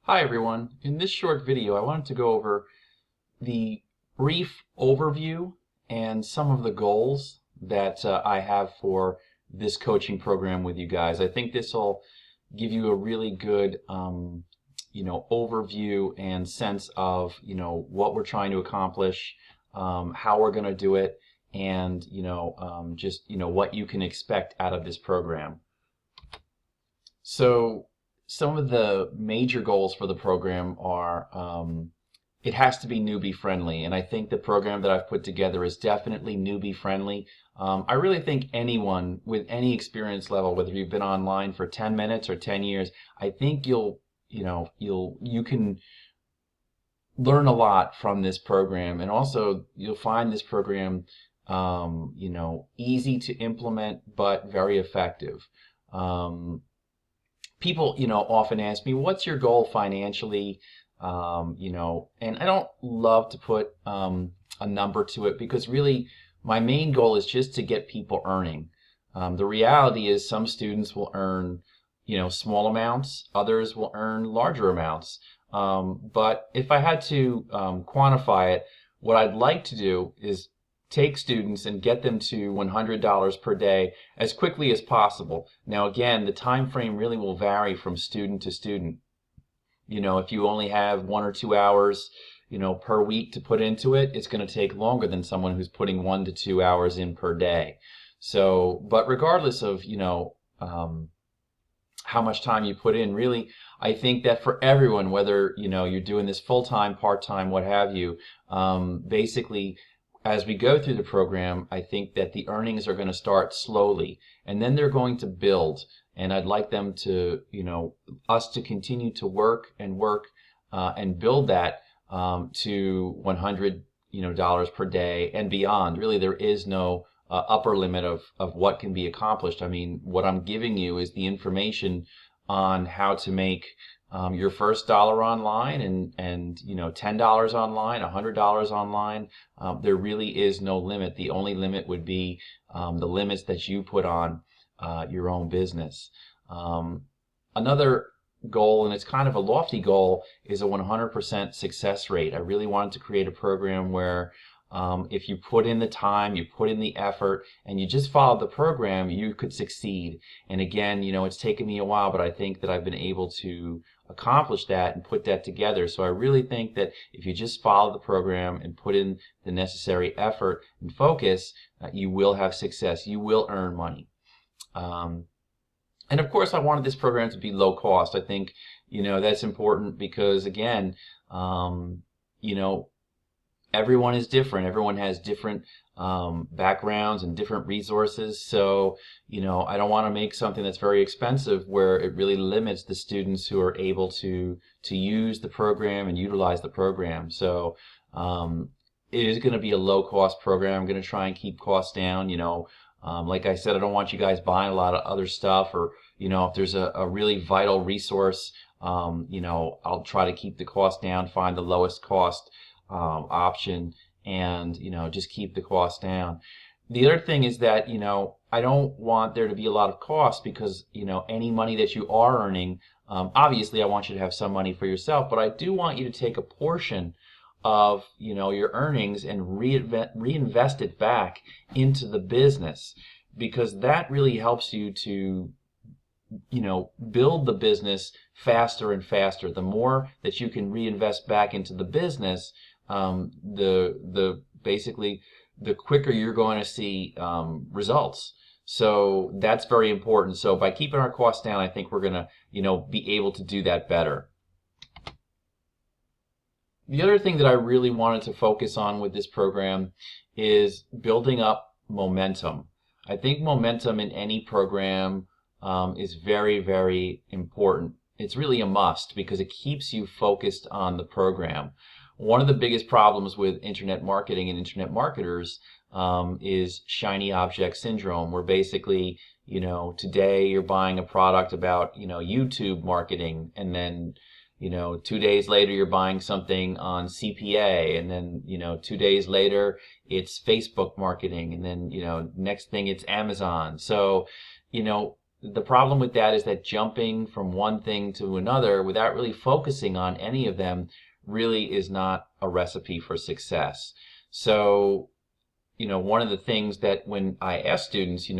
Hi everyone. In this short video I wanted to go over the brief overview and some of the goals that I have for this coaching program with you guys. I think this will give you a really good overview and sense of what we're trying to accomplish, how we're going to do it, and what you can expect out of this program. So some of the major goals for the program are it has to be newbie friendly, and I think the program that I've put together is definitely newbie friendly. I really think anyone with any experience level, whether you've been online for 10 minutes or 10 years, I think you can learn a lot from this program, and also you'll find this program easy to implement but very effective. People, often ask me, what's your goal financially? And I don't love to put a number to it because really my main goal is just to get people earning. The reality is some students will earn, small amounts, others will earn larger amounts. But if I had to quantify it, what I'd like to do is take students and get them to $100 per day as quickly as possible. Now again, the time frame really will vary from student to student. If you only have 1 or 2 hours, per week to put into it, it's going to take longer than someone who's putting 1 to 2 hours in per day. So, but regardless of, how much time you put in, really, I think that for everyone, whether, you're doing this full-time, part-time, what have you, basically, as we go through the program, I think that the earnings are going to start slowly, and then they're going to build. And I'd like them to, us to continue to work and build that to $100, per day and beyond. Really, there is no upper limit of what can be accomplished. I mean, what I'm giving you is the information on how to make your first dollar online and $10 online, $100 online. There really is no limit. The only limit would be the limits that you put on your own business. Another goal, and it's kind of a lofty goal, is a 100% success rate. I really wanted to create a program where if you put in the time, you put in the effort, and you just followed the program, you could succeed. And again, it's taken me a while, but I think that I've been able to accomplish that and put that together. So I really think that if you just follow the program and put in the necessary effort and focus, you will have success. You will earn money. And of course, I wanted this program to be low cost. I think, that's important because, again, everyone is different. Everyone has different backgrounds and different resources. So, I don't want to make something that's very expensive where it really limits the students who are able to use the program and utilize the program. So, it is going to be a low cost program. I'm going to try and keep costs down. Like I said, I don't want you guys buying a lot of other stuff, or if there's a really vital resource, I'll try to keep the cost down, find the lowest cost option, and just keep the cost down. The other thing is that I don't want there to be a lot of cost because any money that you are earning, obviously I want you to have some money for yourself, but I do want you to take a portion of your earnings and reinvest it back into the business, because that really helps you to build the business faster and faster. The more that you can reinvest back into the business, basically the quicker you're going to see results. So that's very important. So by keeping our costs down, I think we're going to be able to do that better. The other thing that I really wanted to focus on with this program is building up momentum. I think momentum in any program is very, very important. It's really a must because it keeps you focused on the program. One of the biggest problems with internet marketing and internet marketers is shiny object syndrome, where basically, today you're buying a product about, YouTube marketing, and then 2 days later you're buying something on CPA, and then 2 days later it's Facebook marketing, and then next thing it's Amazon. So the problem with that is that jumping from one thing to another without really focusing on any of them really is not a recipe for success. So, one of the things that when I ask students,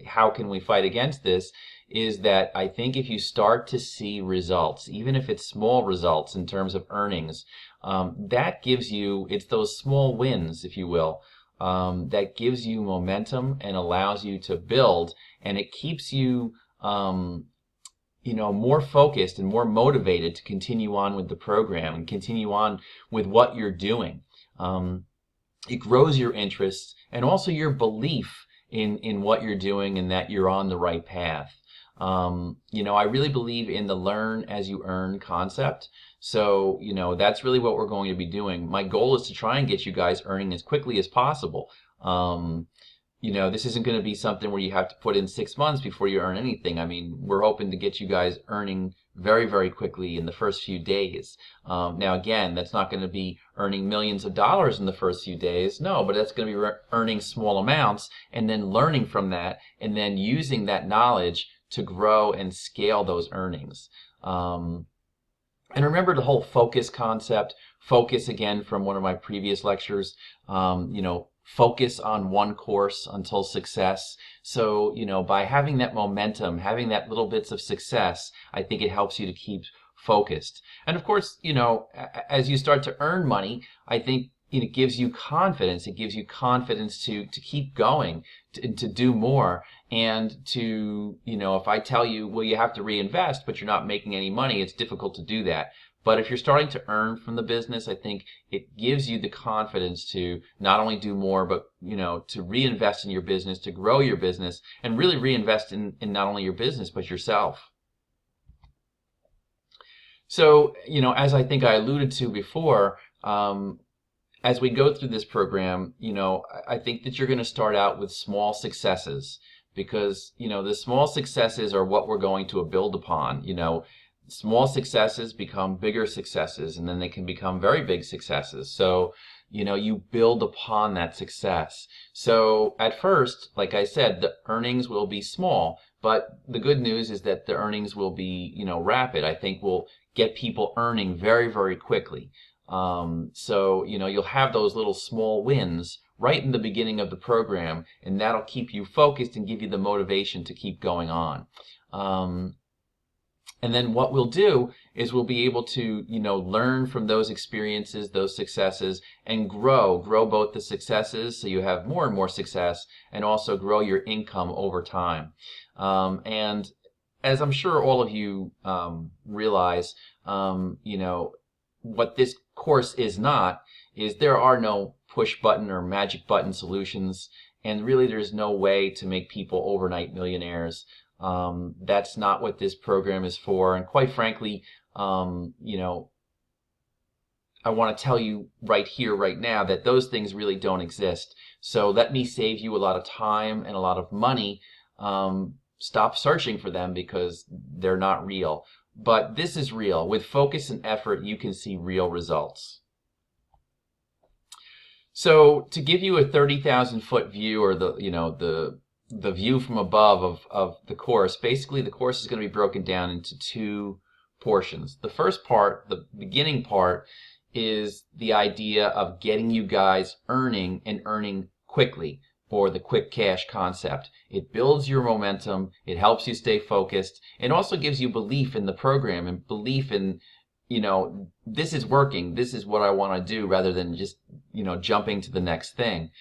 how can we fight against this, is that I think if you start to see results, even if it's small results in terms of earnings, that gives you, it's those small wins, if you will, that gives you momentum and allows you to build, and it keeps you, more focused and more motivated to continue on with the program and continue on with what you're doing. It grows your interests and also your belief in what you're doing and that you're on the right path. I really believe in the learn as you earn concept. So, that's really what we're going to be doing. My goal is to try and get you guys earning as quickly as possible. This isn't going to be something where you have to put in 6 months before you earn anything. I mean, we're hoping to get you guys earning very, very quickly in the first few days. Now, again, that's not going to be earning millions of dollars in the first few days. No, but that's going to be earning small amounts and then learning from that and then using that knowledge to grow and scale those earnings. And remember the whole focus concept. Focus, again, from one of my previous lectures. Focus on one course until success. So, by having that momentum, having that little bits of success, I think it helps you to keep focused. And of course, as you start to earn money, I think it gives you confidence. It gives you confidence to keep going, to do more, and to, if I tell you, well, you have to reinvest, but you're not making any money, it's difficult to do that. But if you're starting to earn from the business, I think it gives you the confidence to not only do more, but, to reinvest in your business, to grow your business, and really reinvest in not only your business, but yourself. So, as I think I alluded to before, as we go through this program, I think that you're going to start out with small successes because, the small successes are what we're going to build upon. Small successes become bigger successes, and then they can become very big successes. So, you build upon that success. So at first, like I said, the earnings will be small, but the good news is that the earnings will be, rapid. I think we'll get people earning very, very quickly. So, you'll have those little small wins right in the beginning of the program, and that'll keep you focused and give you the motivation to keep going on. And then what we'll do is we'll be able to, learn from those experiences, those successes, and grow both the successes so you have more and more success, and also grow your income over time. And as I'm sure all of you realize, what this course is not is there are no push button or magic button solutions, and really there's no way to make people overnight millionaires. That's not what this program is for. And quite frankly, I want to tell you right here, right now, that those things really don't exist. So let me save you a lot of time and a lot of money. Stop searching for them because they're not real. But this is real. With focus and effort, you can see real results. So to give you a 30,000 foot view, or the view from above of the course, basically the course is going to be broken down into two portions. The first part, the beginning part, is the idea of getting you guys earning and earning quickly, or the quick cash concept. It builds your momentum, it helps you stay focused, and also gives you belief in the program and belief in, this is working, this is what I want to do, rather than just, jumping to the next thing.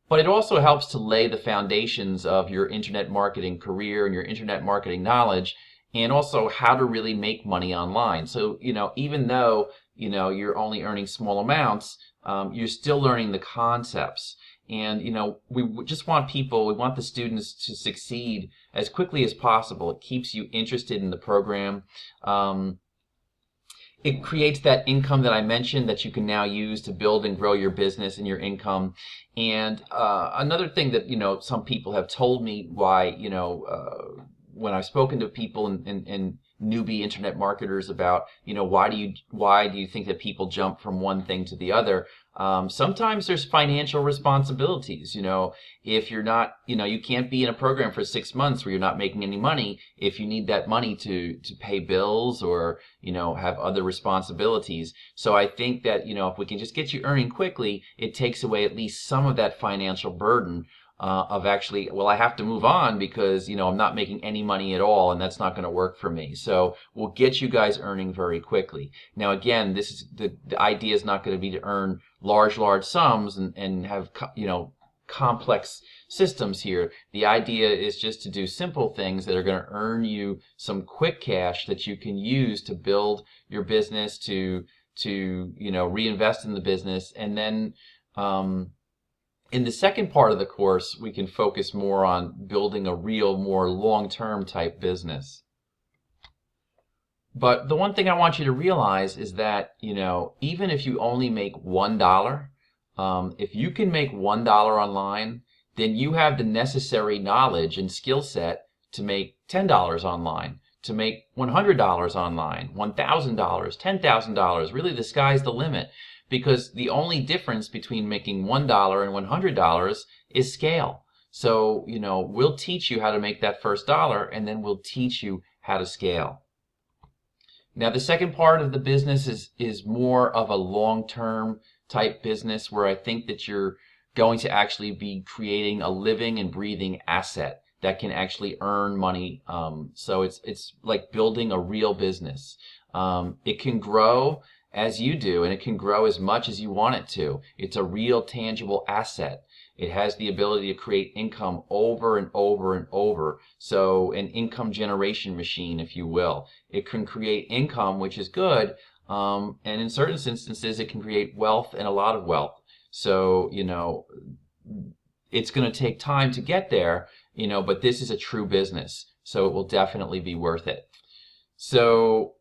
But it also helps to lay the foundations of your internet marketing career and your internet marketing knowledge, and also how to really make money online. So, even though, you're only earning small amounts, you're still learning the concepts. And, we just want we want the students to succeed as quickly as possible. It keeps you interested in the program. It creates that income that I mentioned that you can now use to build and grow your business and your income. And another thing that, some people have told me why, when I've spoken to people and newbie internet marketers about, why do you think that people jump from one thing to the other? Sometimes there's financial responsibilities. If you're not, you can't be in a program for 6 months where you're not making any money if you need that money to pay bills or, have other responsibilities. So I think that, if we can just get you earning quickly, it takes away at least some of that financial burden of actually, well, I have to move on because, I'm not making any money at all and that's not going to work for me. So we'll get you guys earning very quickly. Now, again, this is the idea is not going to be to earn large sums and have, complex systems here. The idea is just to do simple things that are going to earn you some quick cash that you can use to build your business, to reinvest in the business, and then in the second part of the course, we can focus more on building a real, more long-term type business. But the one thing I want you to realize is that, even if you only make $1, if you can make $1 online, then you have the necessary knowledge and skill set to make $10 online, to make $100 online, $1,000, $10,000. Really, the sky's the limit. Because the only difference between making $1 and $100 is scale. So, we'll teach you how to make that first dollar, and then we'll teach you how to scale. Now, the second part of the business is more of a long-term type business where I think that you're going to actually be creating a living and breathing asset that can actually earn money. So it's like building a real business. It can grow as you do, and it can grow as much as you want it to. It's a real tangible asset. It has the ability to create income over and over and over. So an income generation machine, if you will. It can create income, which is good, and in certain instances, it can create wealth and a lot of wealth. So, it's going to take time to get there, but this is a true business. So it will definitely be worth it. So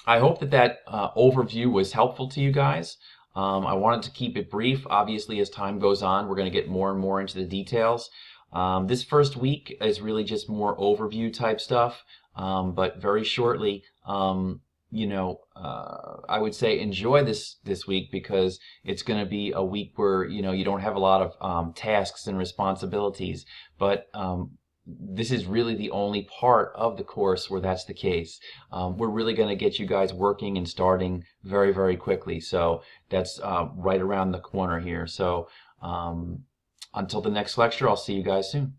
I hope that overview was helpful to you guys. I wanted to keep it brief. Obviously, as time goes on, we're going to get more and more into the details. This first week is really just more overview type stuff, but very shortly, I would say enjoy this week because it's going to be a week where, you don't have a lot of tasks and responsibilities, but this is really the only part of the course where that's the case. We're really going to get you guys working and starting very, very quickly. So that's right around the corner here. So until the next lecture, I'll see you guys soon.